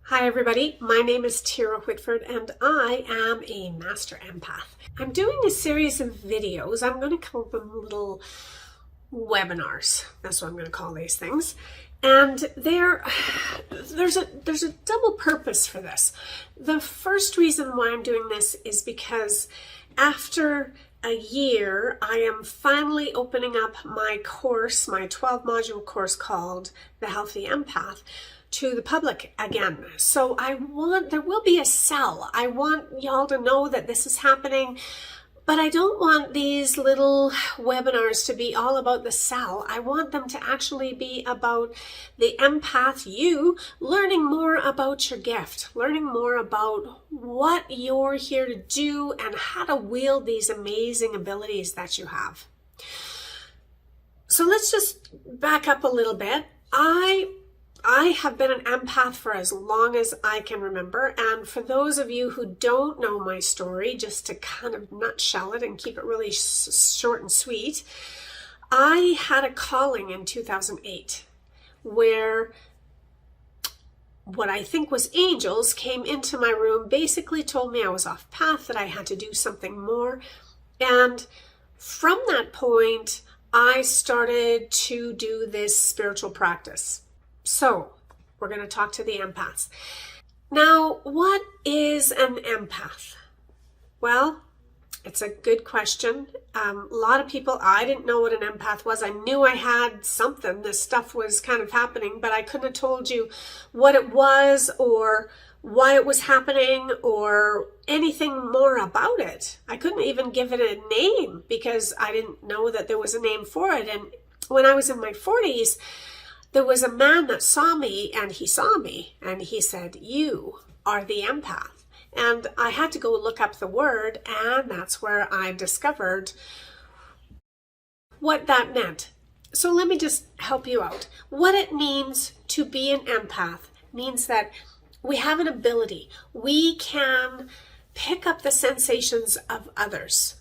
Hi everybody, my name is Whitford and I am a master empath. I'm doing a series of videos. I'm going to call them little webinars. That's what I'm going to call these things. And there's a double purpose for this. The first reason why I'm doing this is because after a year, I am finally opening up my course, my 12 module course called The Healthy Empath, to the public again. So there will be a sell. I want y'all to know that this is happening, but I don't want these little webinars to be all about the sell. I want them to actually be about the empath, you, learning more about your gift, learning more about what you're here to do and how to wield these amazing abilities that you have. So let's just back up a little bit. I have been an empath for as long as I can remember, and for those of you who don't know my story, just to kind of nutshell it and keep it really short and sweet, I had a calling in 2008 where what I think was angels came into my room, basically told me I was off path, that I had to do something more, and from that point, I started to do this spiritual practice. So we're going to talk to the empaths. Now, what is an empath? Well, it's a good question. A lot of people, I didn't know what an empath was. I knew I had something. This stuff was kind of happening, but I couldn't have told you what it was or why it was happening or anything more about it. I couldn't even give it a name because I didn't know that there was a name for it. And when I was in my 40s, there was a man that saw me and he said, "You are the empath." And I had to go look up the word, and that's where I discovered what that meant. So let me just help you out. What it means to be an empath means that we have an ability. We can pick up the sensations of others.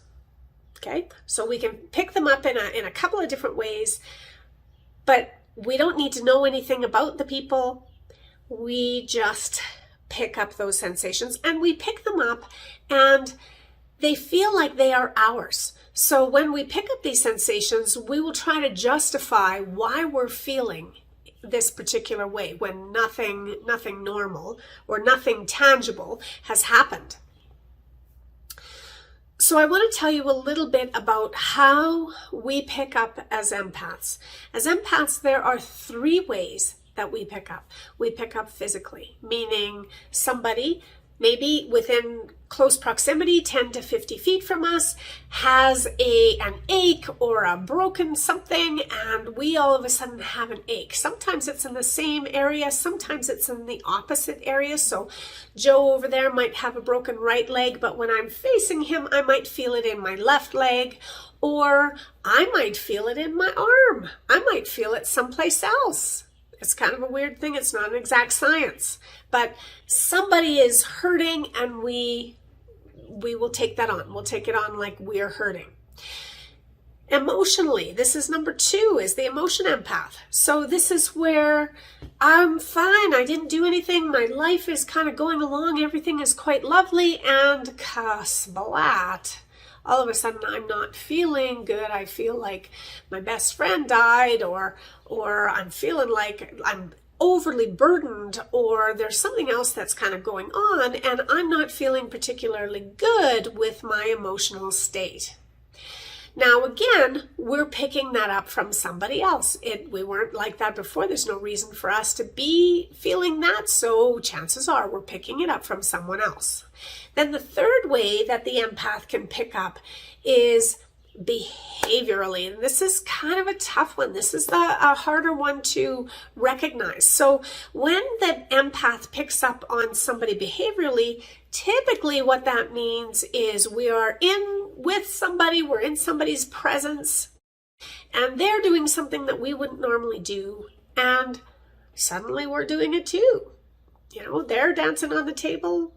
Okay? So we can pick them up in a couple of different ways, but we don't need to know anything about the people. We just pick up those sensations and we pick them up and they feel like they are ours. So when we pick up these sensations, we will try to justify why we're feeling this particular way when nothing normal or nothing tangible has happened. So I want to tell you a little bit about how we pick up as empaths. As empaths, there are three ways that we pick up. We pick up physically, meaning somebody maybe within close proximity, 10 to 50 feet from us, has an ache or a broken something, and we all of a sudden have an ache. Sometimes it's in the same area, sometimes it's in the opposite area. So Joe over there might have a broken right leg, but when I'm facing him, I might feel it in my left leg, or I might feel it in my arm. I might feel it someplace else. It's kind of a weird thing. It's not an exact science, but somebody is hurting and we will take that on. We'll take it on like we're hurting. Emotionally, this is number 2, is the emotion empath. So this is where I'm fine. I didn't do anything. My life is kind of going along. Everything is quite lovely, and splat, all of a sudden I'm not feeling good. I feel like my best friend died, or I'm feeling like I'm overly burdened, or there's something else that's kind of going on, and I'm not feeling particularly good with my emotional state. Now, again, we're picking that up from somebody else. We weren't like that before. There's no reason for us to be feeling that, so chances are we're picking it up from someone else. Then the third way that the empath can pick up is behaviorally, and this is kind of a tough one. This is a harder one to recognize. So when the empath picks up on somebody behaviorally, typically what that means is we are with somebody, we're in somebody's presence, and they're doing something that we wouldn't normally do, and suddenly we're doing it too. They're dancing on the table.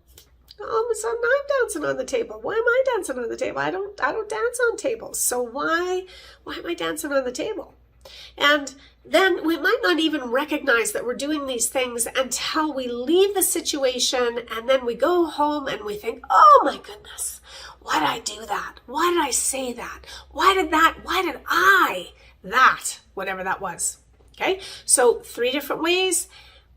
All of a sudden I'm dancing on the table. Why am I dancing on the table? I don't dance on tables. So why am I dancing on the table? And then we might not even recognize that we're doing these things until we leave the situation, and then we go home and we think, oh my goodness, why did I do that? Why did I say that? Why did I, whatever that was. Okay, so 3 different ways.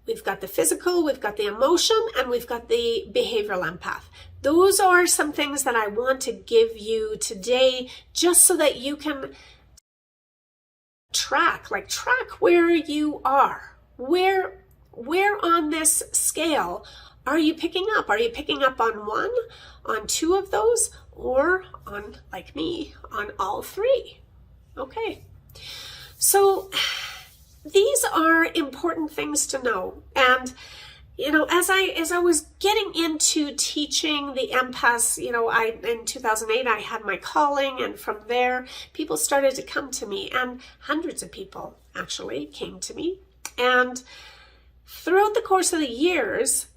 We've got the physical, we've got the emotion, and we've got the behavioral empath. Those are some things that I want to give you today, just so that you can track where you are. Where on this scale are you picking up? Are you picking up on 1, on 2 of those, or on, like me, on all 3? Okay. So these are important things to know. And as I was getting into teaching the empaths, in 2008, I had my calling, and from there, people started to come to me, and hundreds of people actually came to me. And throughout the course of the years,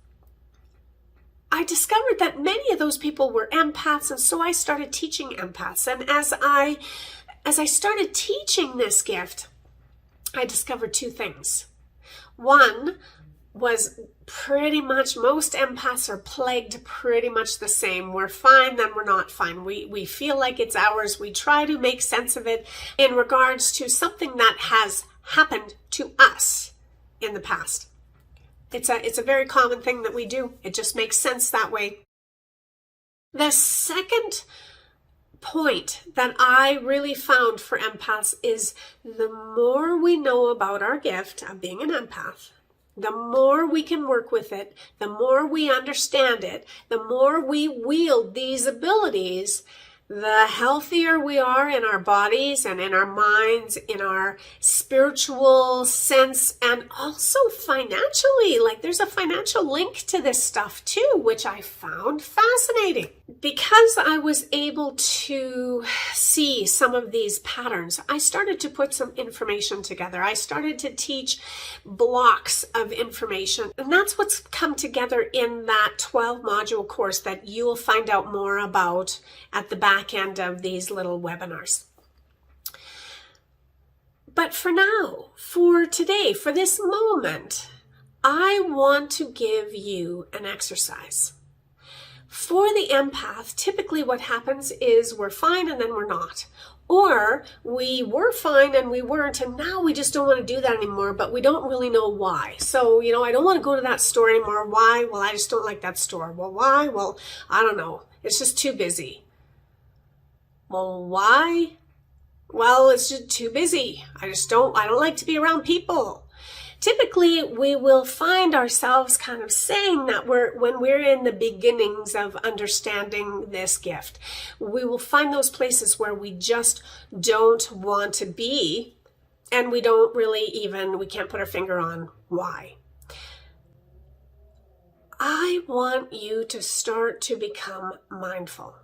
I discovered that many of those people were empaths, and so I started teaching empaths. And as I started teaching this gift, I discovered 2 things. One was pretty much most empaths are plagued pretty much the same. We're fine, then we're not fine. We feel like it's ours. We try to make sense of it in regards to something that has happened to us in the past. It's a very common thing that we do. It just makes sense that way. The second point that I really found for empaths is the more we know about our gift of being an empath, the more we can work with it, the more we understand it, the more we wield these abilities, the healthier we are in our bodies and in our minds, in our spiritual sense, and also financially. Like, there's a financial link to this stuff too, which I found fascinating. Because I was able to see some of these patterns, I started to put some information together. I started to teach blocks of information, and that's what's come together in that 12-module course that you'll find out more about at the back end of these little webinars. But for now, for today, for this moment, I want to give you an exercise. For the empath, typically what happens is we're fine and then we're not. Or we were fine and we weren't, and now we just don't want to do that anymore, but we don't really know why. So, I don't want to go to that store anymore. Why? Well, I just don't like that store. Well, why? Well, I don't know. It's just too busy. Well, why? Well, it's just too busy. I don't like to be around people. Typically, we will find ourselves kind of saying that when we're in the beginnings of understanding this gift, we will find those places where we just don't want to be, and we can't put our finger on why. I want you to start to become mindful.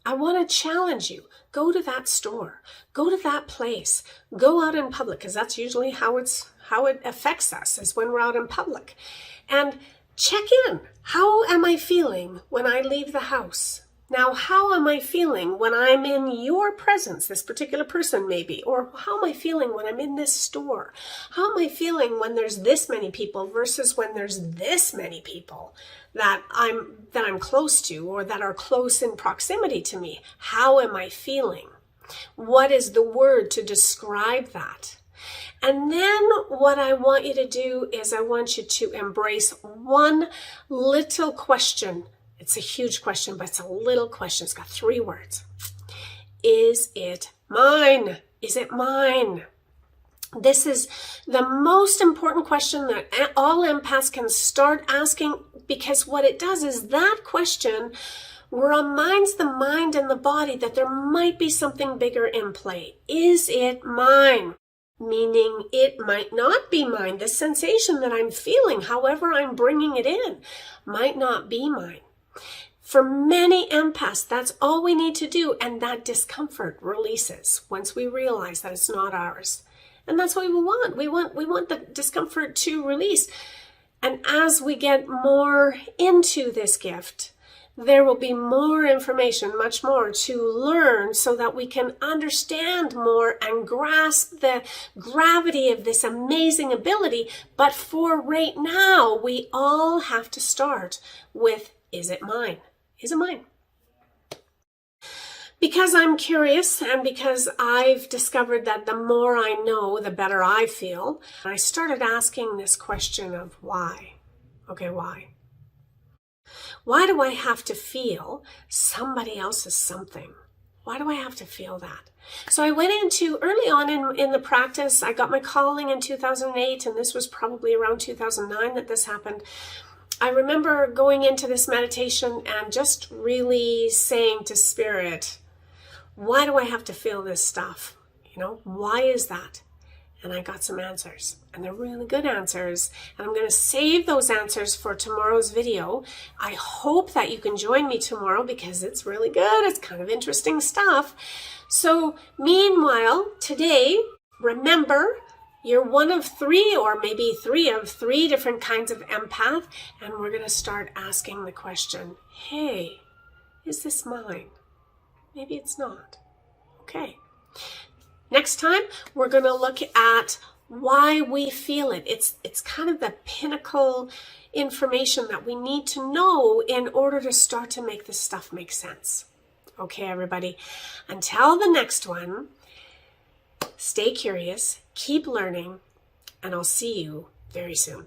I want to challenge you. Go to that store. Go to that place. Go out in public, because that's usually how it affects us, is when we're out in public. And check in. How am I feeling when I leave the house? Now, how am I feeling when I'm in your presence, this particular person maybe? Or how am I feeling when I'm in this store? How am I feeling when there's this many people versus when there's this many people that I'm close to, or that are close in proximity to me? How am I feeling? What is the word to describe that? And then what I want you to do is I want you to embrace one little question. It's a huge question, but it's a little question. It's got 3 words. Is it mine? Is it mine? This is the most important question that all empaths can start asking, because what it does is that question reminds the mind and the body that there might be something bigger in play. Is it mine? Meaning it might not be mine. The sensation that I'm feeling, however I'm bringing it in, might not be mine. For many empaths, that's all we need to do, and that discomfort releases once we realize that it's not ours. And that's what we want. We want the discomfort to release. And as we get more into this gift, there will be more information, much more to learn so that we can understand more and grasp the gravity of this amazing ability. But for right now, we all have to start with, is it mine? Is it mine? Because I'm curious and because I've discovered that the more I know, the better I feel, I started asking this question of why. Okay, why? Why do I have to feel somebody else's something? Why do I have to feel that? So I went into, early on in the practice, I got my calling in 2008, and this was probably around 2009 that this happened. I remember going into this meditation and just really saying to Spirit, why do I have to feel this stuff? Why is that? And I got some answers, and they're really good answers. And I'm going to save those answers for tomorrow's video. I hope that you can join me tomorrow because it's really good. It's kind of interesting stuff. So meanwhile, today, remember, you're one of three, or maybe three of three different kinds of empath. And we're going to start asking the question, hey, is this mine? Maybe it's not. Okay. Next time, we're going to look at why we feel it. It's kind of the pinnacle information that we need to know in order to start to make this stuff make sense. Okay, everybody. Until the next one, stay curious, keep learning, and I'll see you very soon.